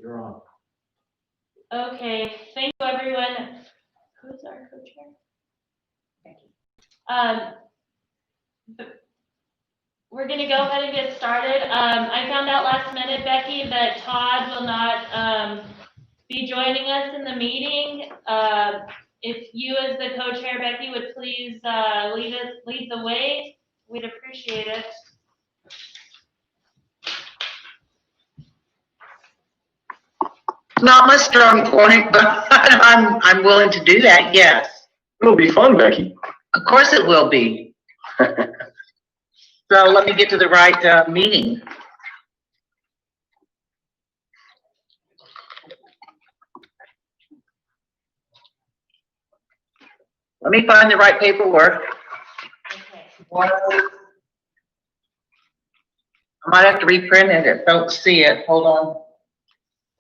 You're on. Okay, thank you, everyone. Who's our co-chair? Becky. We're gonna go ahead and get started. I found out last minute, Becky, that Todd will not, be joining us in the meeting. If you as the co-chair, Becky, would please, lead the way, we'd appreciate it. Not my strong point, but I'm willing to do that, yes. It'll be fun, Becky. Of course it will be. So let me get to the right meeting. Let me find the right paperwork. Okay. I might have to reprint it if folks see it. Hold on.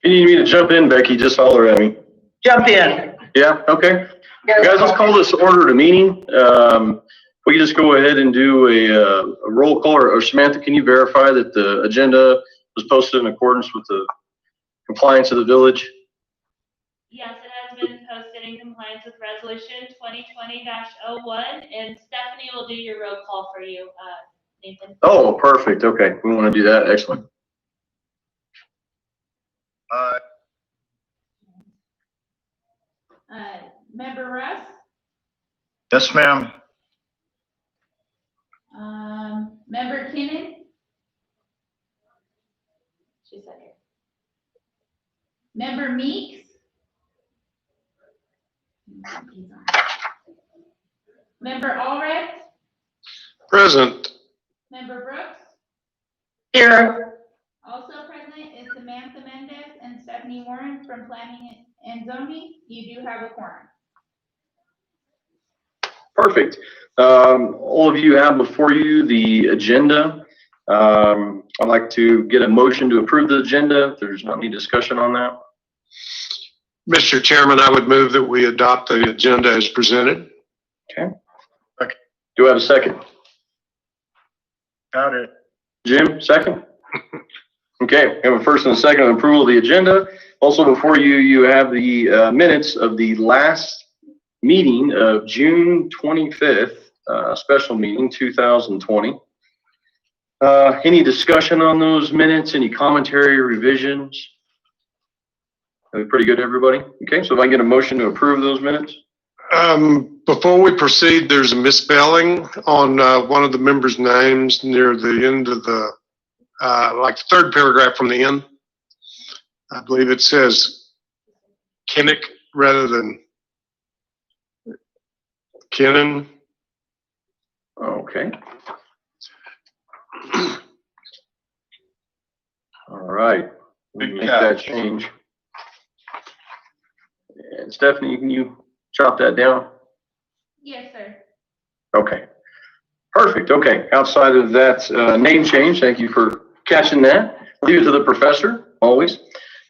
If you need me to jump in, Becky, just holler at me. Jump in. Yeah, okay. Guys, let's call this order to meeting. We can just go ahead and do a roll call, or Samantha, can you verify that the agenda was posted in accordance with the compliance of the village? Yes, it has been posted in compliance with resolution 2020-01, and Stephanie will do your roll call for you, Nathan. Oh, perfect. Okay, we want to do that. Excellent. Member Russ, Yes, ma'am. Member Kinnon, She said it. Member Meeks, Member Allred, Present. Member Brooks. Here. Also present is Samantha Mendez and Stephanie Warren from Planning and Zoning. You do have a quorum. Perfect. All of you have before you the agenda. I'd like to get a motion to approve the agenda. If there's not any discussion on that. Mr. Chairman, I would move that we adopt the agenda as presented. Do I have a second? Got it. Jim, second? Okay, we have a first and a second on approval of the agenda. Also before you, you have the minutes of the last meeting of June 25th, special meeting 2020. Any discussion on those minutes? Any commentary or revisions? Are they pretty good, everybody? Okay, so if I can get a motion to approve those minutes? Before we proceed, there's a misspelling on one of the members' names near the end of the, like the third paragraph from the end. I believe it says Kinnick rather than Kinnon. Okay. All right, we can make that change. And Stephanie, can you chop that down? Yes, sir. Okay, perfect. Okay, outside of that name change, thank you for catching that. Leave it to the professor, always.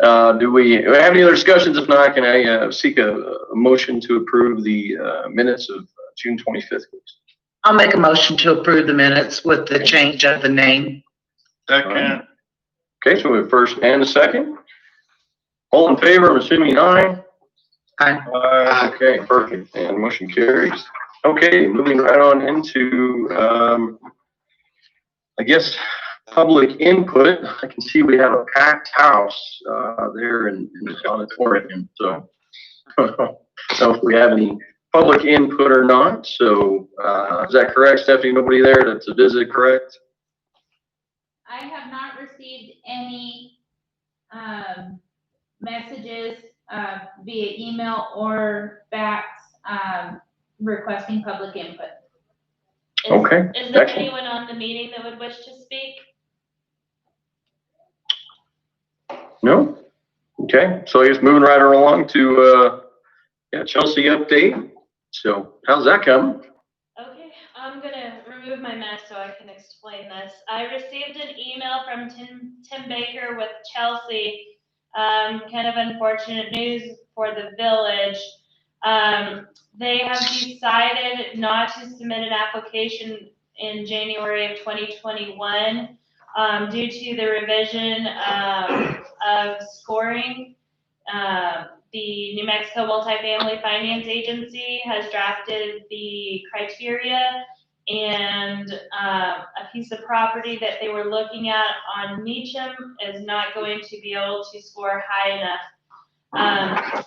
Do we have any other discussions? If not, can I seek a motion to approve the minutes of June 25th, please? I'll make a motion to approve the minutes with the change of the name. Second. Okay, so we have first and a second. All in favor, I'm assuming aye. Aye. Okay, perfect, and motion carries. Okay, moving right on into, I guess, public input. I can see we have a packed house there in the auditorium, so I don't know if we have any public input or not. So is that correct, Stephanie? Nobody there to visit, correct? I have not received any messages via email or fax requesting public input. Okay, Is there excellent. anyone on the meeting that would wish to speak? No? Okay, so I guess moving right along to Chelsea update. So how's that coming? Okay, I'm gonna remove my mask so I can explain this. I received an email from Tim Baker with Chelsea. Kind of unfortunate news for the village. They have decided not to submit an application in January of 2021. due to the revision, of scoring. The New Mexico Multifamily Finance Agency has drafted the criteria, and, a piece of property that they were looking at on Meacham is not going to be able to score high enough.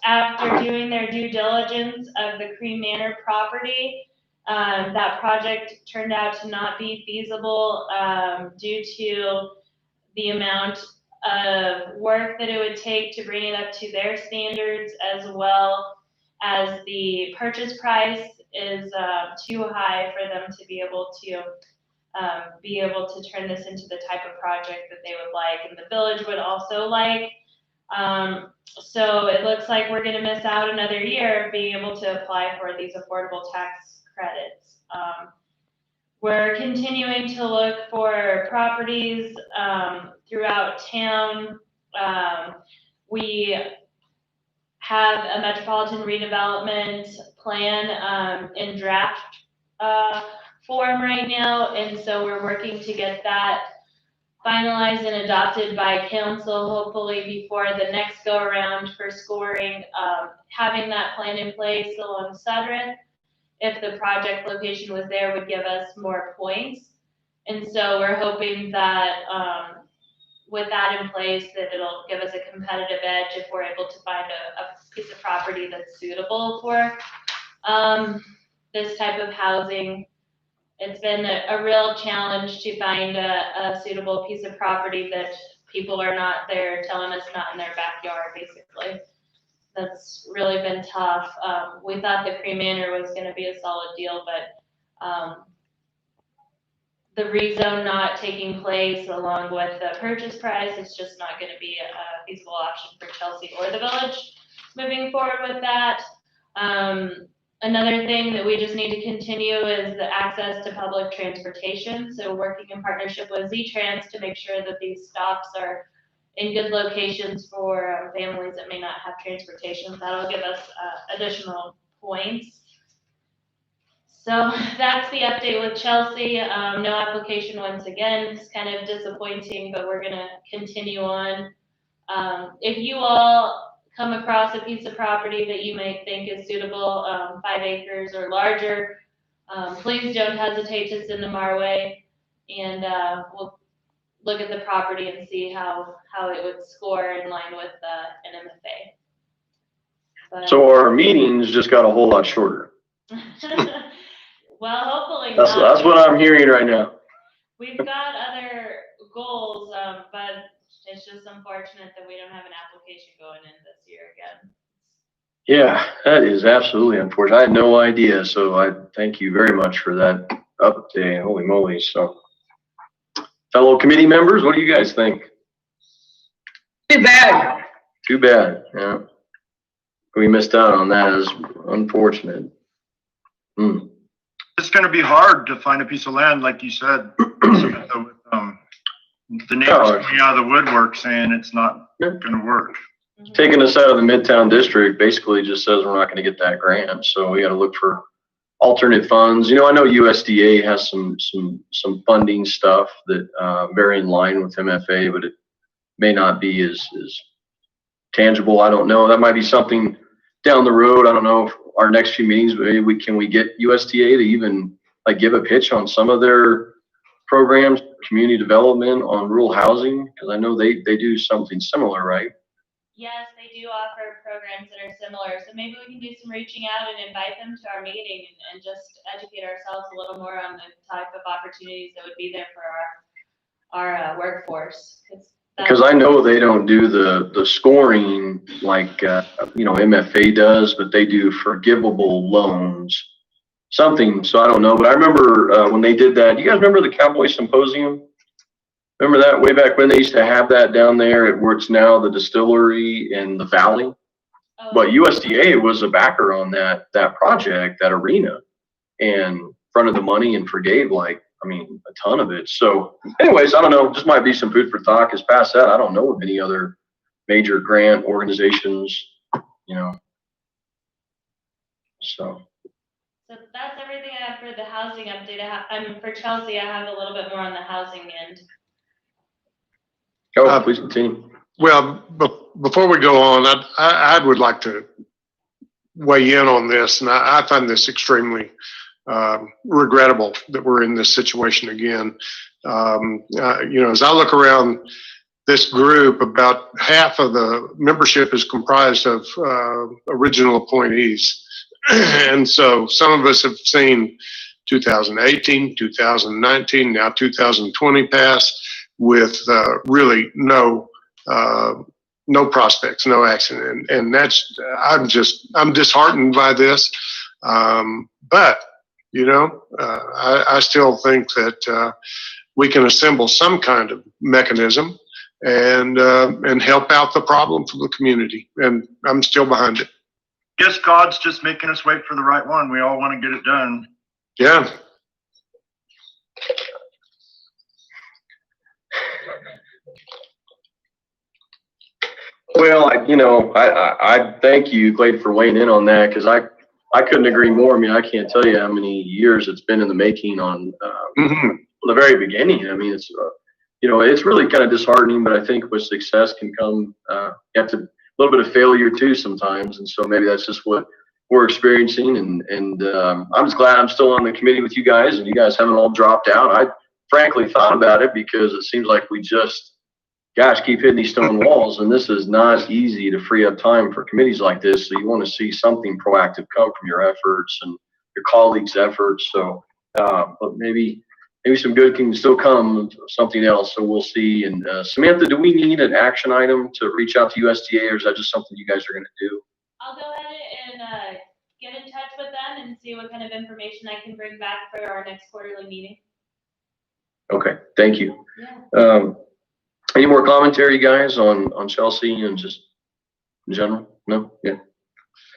After doing their due diligence of the Cream Manor property, that project turned out to not be feasible, due to the amount of work that it would take to bring it up to their standards, as well as the purchase price is, too high for them to be able to turn this into the type of project that they would like, and the village would also like. So it looks like we're gonna miss out another year of being able to apply for these affordable tax credits. We're continuing to look for properties, throughout town. We have a metropolitan redevelopment plan, in draft, form right now, and so we're working to get that finalized and adopted by council, hopefully before the next go around for scoring. Having that plan in place along Sudrin, if the project location was there, would give us more points. And so we're hoping that, with that in place, that it'll give us a competitive edge if we're able to find a piece of property that's suitable for, this type of housing. It's been a real challenge to find a suitable piece of property that people are not there telling us not in their backyard, basically. That's really been tough. We thought the Cream Manor was gonna be a solid deal, but, the rezone not taking place along with the purchase price is just not gonna be a feasible option for Chelsea or the village moving forward with that. Another thing that we just need to continue is the access to public transportation. So working in partnership with Z-Trans to make sure that these stops are in good locations for families that may not have transportation. That'll give us additional points. So that's the update with Chelsea. No application once again. It's kind of disappointing, but we're gonna continue on. If you all come across a piece of property that you may think is suitable, 5 acres or larger, please don't hesitate to send them our way, and we'll look at the property and see how it would score in line with an MFA. But, So our meetings just got a whole lot shorter. well, hopefully That's not. what I'm hearing right now. We've got other goals, but it's just unfortunate that we don't have an application going in this year again. Yeah, that is absolutely unfortunate. I had no idea, so I thank you very much for that update. Holy moly. So, fellow committee members, what do you guys think? Too bad. Too bad, yeah. We missed out on that. Is unfortunate. It's gonna be hard to find a piece of land, like you said, with, the neighbors coming out of the woodwork saying it's not gonna work. Taking us out of the Midtown District basically just says we're not gonna get that grant, so we gotta look for alternate funds. You know, I know USDA has some funding stuff that, very in line with MFA, but it may not be as tangible. I don't know. That might be something down the road. I don't know if our next few meetings, maybe can we get USDA to even like give a pitch on some of their programs, community development on rural housing? Because I know they do something similar, right? Yes, they do offer programs that are similar, so maybe we can do some reaching out and invite them to our meeting and just educate ourselves a little more on the type of opportunities that would be there for our workforce. Because I know they don't do the scoring like, MFA does, but they do forgivable loans, something. So I don't know, but I remember when they did that. You guys remember the Cowboy Symposium? Remember that way back when they used to have that down there at where it's now the distillery in the valley? Oh. But USDA was a backer on that project, that arena, and fronted the money and forgave a ton of it. So anyways, I don't know, just might be some food for thought, because past that, I don't know of any other major grant organizations, so. So that's everything I have for the housing update. For Chelsea, I have a little bit more on the housing end. No, please continue. Well, before we go on, I would like to weigh in on this, and I find this extremely regrettable that we're in this situation again. As I look around this group, about half of the membership is comprised of original appointees. And so some of us have seen 2018, 2019, now 2020 pass with really no prospects, no action. And that's, I'm disheartened by this. But, I still think that we can assemble some kind of mechanism and help out the problem for the community. And I'm still behind it. Guess God's just making us wait for the right one. We all want to get it done. Yeah. Well, I thank you, Clayton, for weighing in on that, because I couldn't agree more. I mean, I can't tell you how many years it's been in the making on from the very beginning. I mean, it's it's really kind of disheartening, but I think with success can come you have to a little bit of failure too sometimes, and so maybe that's just what we're experiencing. And I'm just glad I'm still on the committee with you guys, and you guys haven't all dropped out. I frankly thought about it because it seems like we just keep hitting these stone walls, and this is not easy to free up time for committees like this. So you want to see something proactive come from your efforts and your colleagues' efforts. So, but maybe some good can still come, something else. So we'll see. And Samantha, do we need an action item to reach out to USDA, or is that just something you guys are going to do? I'll go ahead and get in touch with them and see what kind of information I can bring back for our next quarterly meeting. Okay, thank you. Yeah. Any more commentary, guys, on Chelsea and just in general? No? Yeah.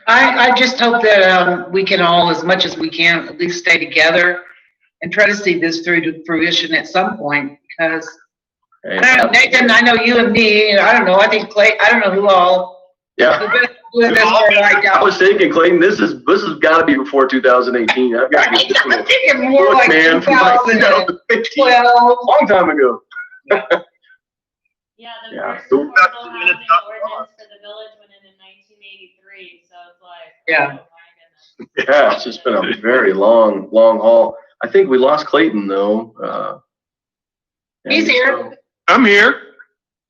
I just hope that we can all, as much as we can, at least stay together and try to see this through to fruition at some point, because Nathan, I know you and me, I don't know, I think Clay, I don't know who all. Yeah. I was thinking, Clayton, this has got to be before 2018. I've got to get this I'm thinking more like man, 2012. Long time ago. Yeah, the Yeah. first affordable housing ordinance for the village went in 1983, so it's like, Yeah. oh my goodness. Yeah, it's just been a very long haul. I think we lost Clayton though. He's here. I'm here.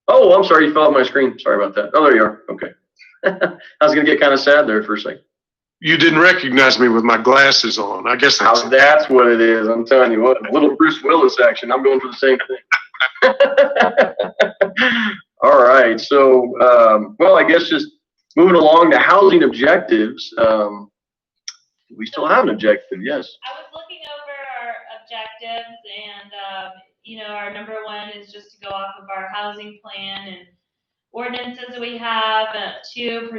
Oh, I'm sorry, you fell off my screen. Sorry about that. Oh, there you are. Okay. I was gonna get kind of sad there for a second. You didn't recognize me with my glasses on. I guess That's what it is. I'm telling you what, little Bruce Willis action. I'm going for the same thing. All right. So, well, I guess just moving along to housing objectives. We still have an objective, yes. I was looking over our objectives and, our number one is just to go off of our housing plan and ordinances we have. 2,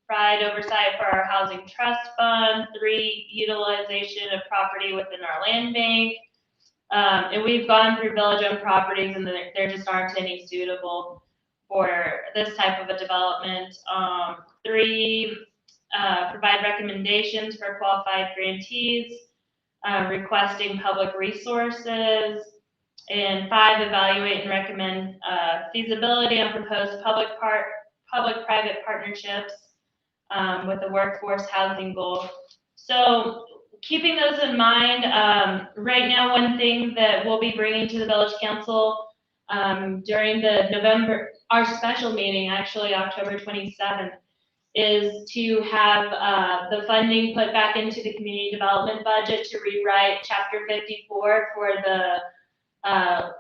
provide oversight for our housing trust fund. 3, utilization of property within our land bank. And we've gone through village-owned properties and there just aren't any suitable for this type of a development. 3, provide recommendations for qualified grantees, requesting public resources. And 5, evaluate and recommend feasibility on proposed public-private partnerships with the workforce housing goal. So keeping those in mind, right now, one thing that we'll be bringing to the village council during our special meeting, actually October 27th, is to have the funding put back into the community development budget to rewrite Chapter 54 for the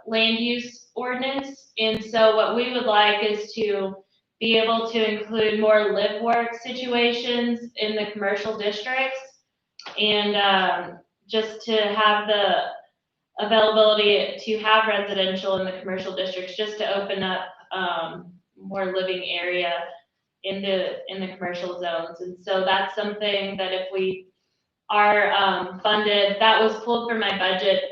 land use ordinance. And so what we would like is to be able to include more live work situations in the commercial districts, and just to have the availability to have residential in the commercial districts, just to open up more living area in the commercial zones. And so that's something that if we are funded, that was pulled from my budget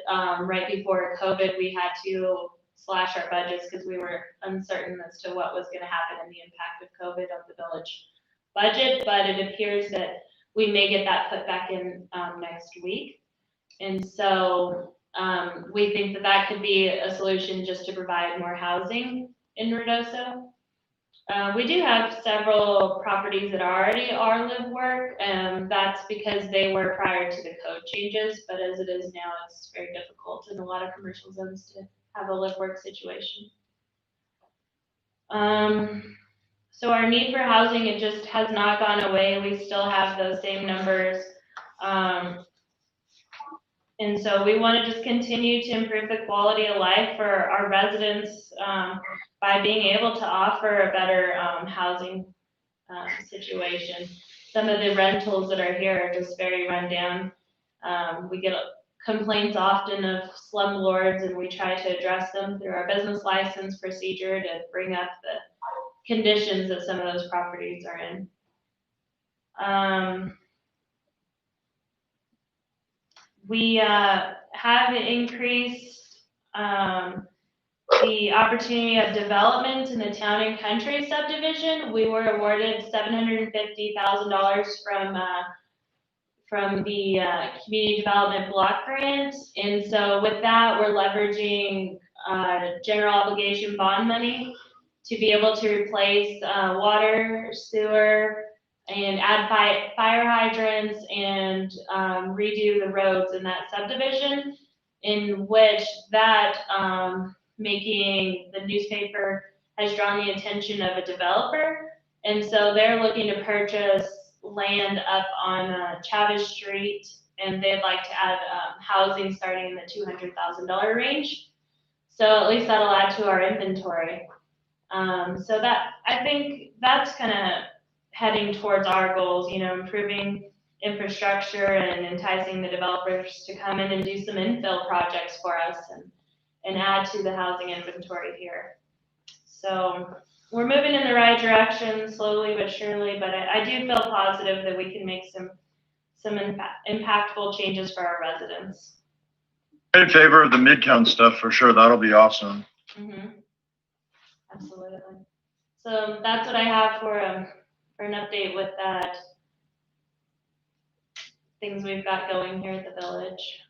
right before COVID. We had to slash our budgets because we were uncertain as to what was going to happen and the impact of COVID on the village budget, but it appears that we may get that put back in next week. And so we think that could be a solution just to provide more housing in Ruidoso. We do have several properties that already are live work, and that's because they were prior to the code changes, but as it is now, it's very difficult in a lot of commercial zones to have a live work situation. So our need for housing, it just has not gone away. We still have those same numbers. And so we want to just continue to improve the quality of life for our residents by being able to offer a better housing situation. Some of the rentals that are here are just very run down. We get complaints often of slumlords, and we try to address them through our business license procedure to bring up the conditions that some of those properties are in. We have increased the opportunity of development in the Town and Country subdivision. We were awarded $750,000 from the Community Development Block Grant. And so with that, we're leveraging general obligation bond money to be able to replace water, sewer, and add fire hydrants and redo the roads in that subdivision, in which that making the newspaper has drawn the attention of a developer. And so they're looking to purchase land up on Chavez Street, and they'd like to add housing starting in the $200,000 range. So at least that'll add to our inventory. So that, I think that's kind of heading towards our goals, you know, improving infrastructure and enticing the developers to come in and do some infill projects for us and add to the housing inventory here. So we're moving in the right direction slowly but surely, but I do feel positive that we can make some impactful changes for our residents. In favor of the Midtown stuff for sure. That'll be awesome. Mm-hmm. Absolutely. So that's what I have for an update with that. Things we've got going here at the village.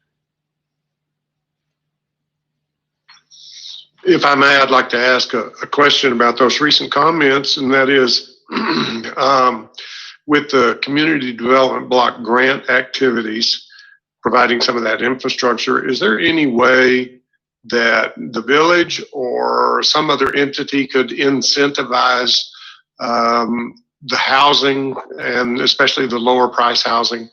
If I may, I'd like to ask a question about those recent comments, and that is, with the community development block grant activities, providing some of that infrastructure, is there any way that the village or some other entity could incentivize the housing, and especially the lower price housing?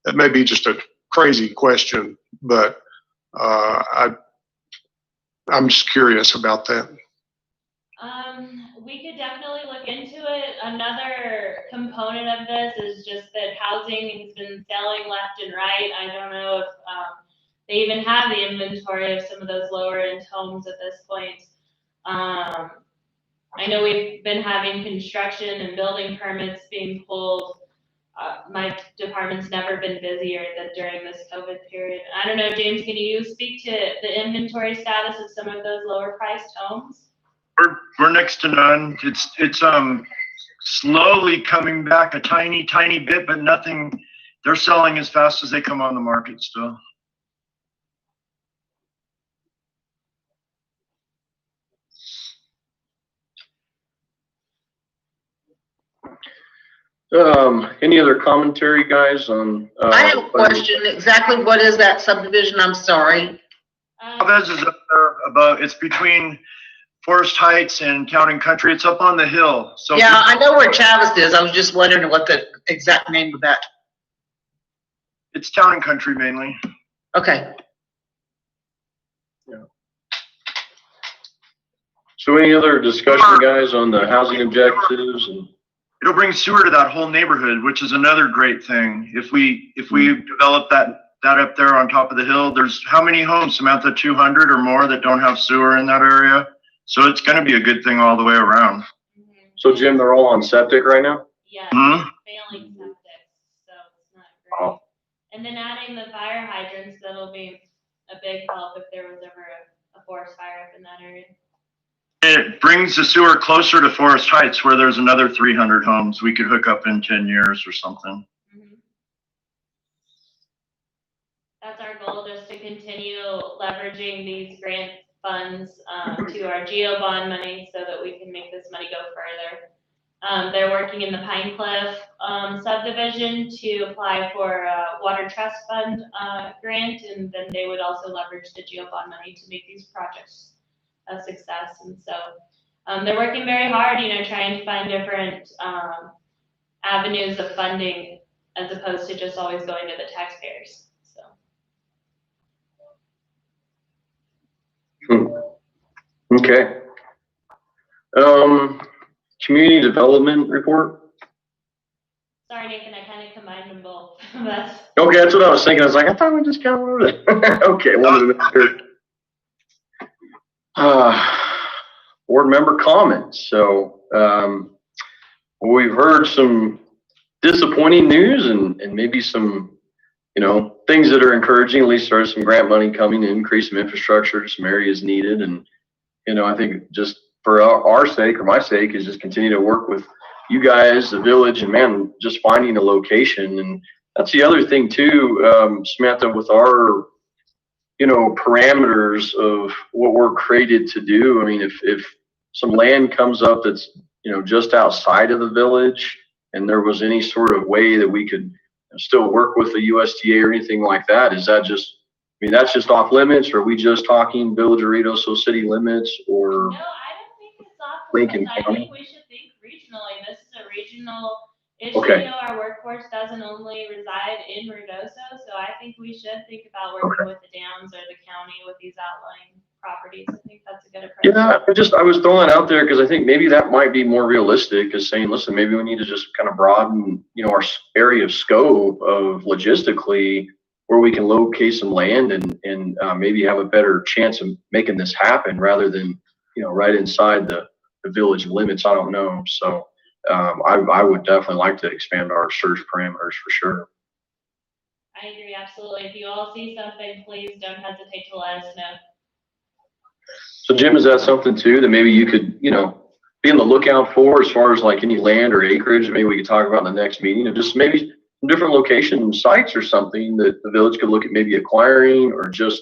That may be just a crazy question, but I'm just curious about that. We could definitely look into it. Another component of this is just that housing has been selling left and right. I don't know if they even have the inventory of some of those lower end homes at this point. I know we've been having construction and building permits being pulled. My department's never been busier than during this COVID period. I don't know, James, can you speak to the inventory status of some of those lower priced homes? We're next to none. It's slowly coming back a tiny bit, but nothing. They're selling as fast as they come on the market still. Any other commentary, guys, on? I have a question. Exactly what is that subdivision? I'm sorry. Chavez is up there about, it's between Forest Heights and Town and Country. It's up on the hill. So Yeah, I know where Chavez is. I was just wondering what the exact name of that. it's Town and Country mainly. Okay. So any other discussion, guys, on the housing objectives? And It'll bring sewer to that whole neighborhood, which is another great thing. If we develop that up there on top of the hill, there's how many homes, Samantha, 200 or more that don't have sewer in that area? So it's gonna be a good thing all the way around. Mm-hmm. so, Jim, they're all on septic right now? Yeah, Mhm. failing septic, so it's not great. And then adding the fire hydrants, that'll be a big help if there was ever a forest fire up in that area. It brings the sewer closer to Forest Heights where there's another 300 homes we could hook up in 10 years or something. Mhm. That's our goal, just to continue leveraging these grant funds, to our GEO bond money so that we can make this money go further. They're working in the Pine Cliff, subdivision to apply for a water trust fund, grant, and then they would also leverage the GEO bond money to make these projects a success. And so, they're working very hard, trying to find different, avenues of funding as opposed to just always going to the taxpayers, so. Okay. Community development report? Sorry, Nathan, I kind of combined them both. That's, Okay, that's what I was thinking. I was like, I thought we just kind of wrote it. Okay, wanted to make sure. Board member comments. So, we've heard some disappointing news and maybe some, things that are encouraging. At least there's some grant money coming to increase some infrastructure, some areas needed. And, I think just for our sake or my sake is just continue to work with you guys, the village, and man, just finding a location. And that's the other thing too, Samantha, with our, parameters of what we're created to do. I mean, if some land comes up that's, just outside of the village and there was any sort of way that we could still work with the USDA or anything like that, is that just, that's just off limits, or are we just talking Village of Ruidoso city limits or? no, I don't think it's off Lincoln limits. I County? think we should think regionally. This is a regional issue. Okay. Our workforce doesn't only reside in Ruidoso, so I think we should think about working with the Downs or the county with these outlying properties. I think that's a good approach. Yeah, I was throwing it out there because I think maybe that might be more realistic, as saying, listen, maybe we need to just kind of broaden, our area of scope of logistically where we can locate some land and maybe have a better chance of making this happen rather than, right inside the village limits. I don't know. So I would definitely like to expand our search parameters for sure. I agree, absolutely. If you all see something, please don't hesitate to let us know. So Jim, is that something too that maybe you could, be on the lookout for as far as like any land or acreage that maybe we could talk about in the next meeting, and just maybe some different location sites or something that the village could look at maybe acquiring, or just,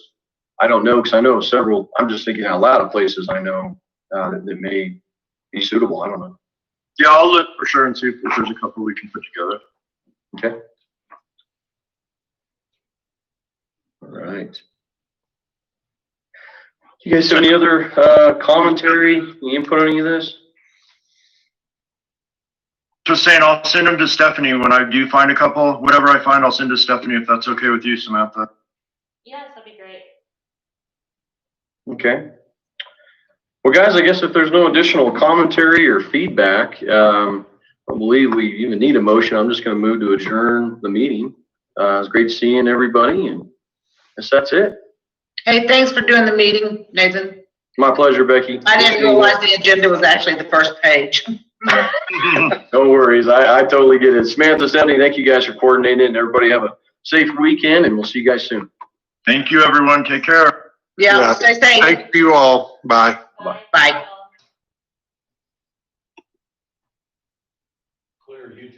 I don't know, because I know several, I'm just thinking out loud of places I know that may be suitable. I don't know. Yeah, I'll look for sure and see if there's a couple we can put together. Okay. All right. You guys have any other commentary, any input on any of this? Just saying, I'll send them to Stephanie when I do find a couple. Whatever I find, I'll send to Stephanie if that's okay with you, Samantha. Yes, that'd be great. Okay. Well, guys, I guess if there's no additional commentary or feedback, I believe we even need a motion. I'm just going to move to adjourn the meeting. It's great seeing everybody, and I guess that's it. Hey, thanks for doing the meeting, Nathan. My pleasure, Becky. I didn't realize the agenda was actually the first page. No worries. I totally get it. Samantha, Stephanie, thank you guys for coordinating, and everybody have a safe weekend, and we'll see you guys soon. Thank you, everyone. Take care. Yeah, stay safe. Thank you all. Bye. Bye. Bye.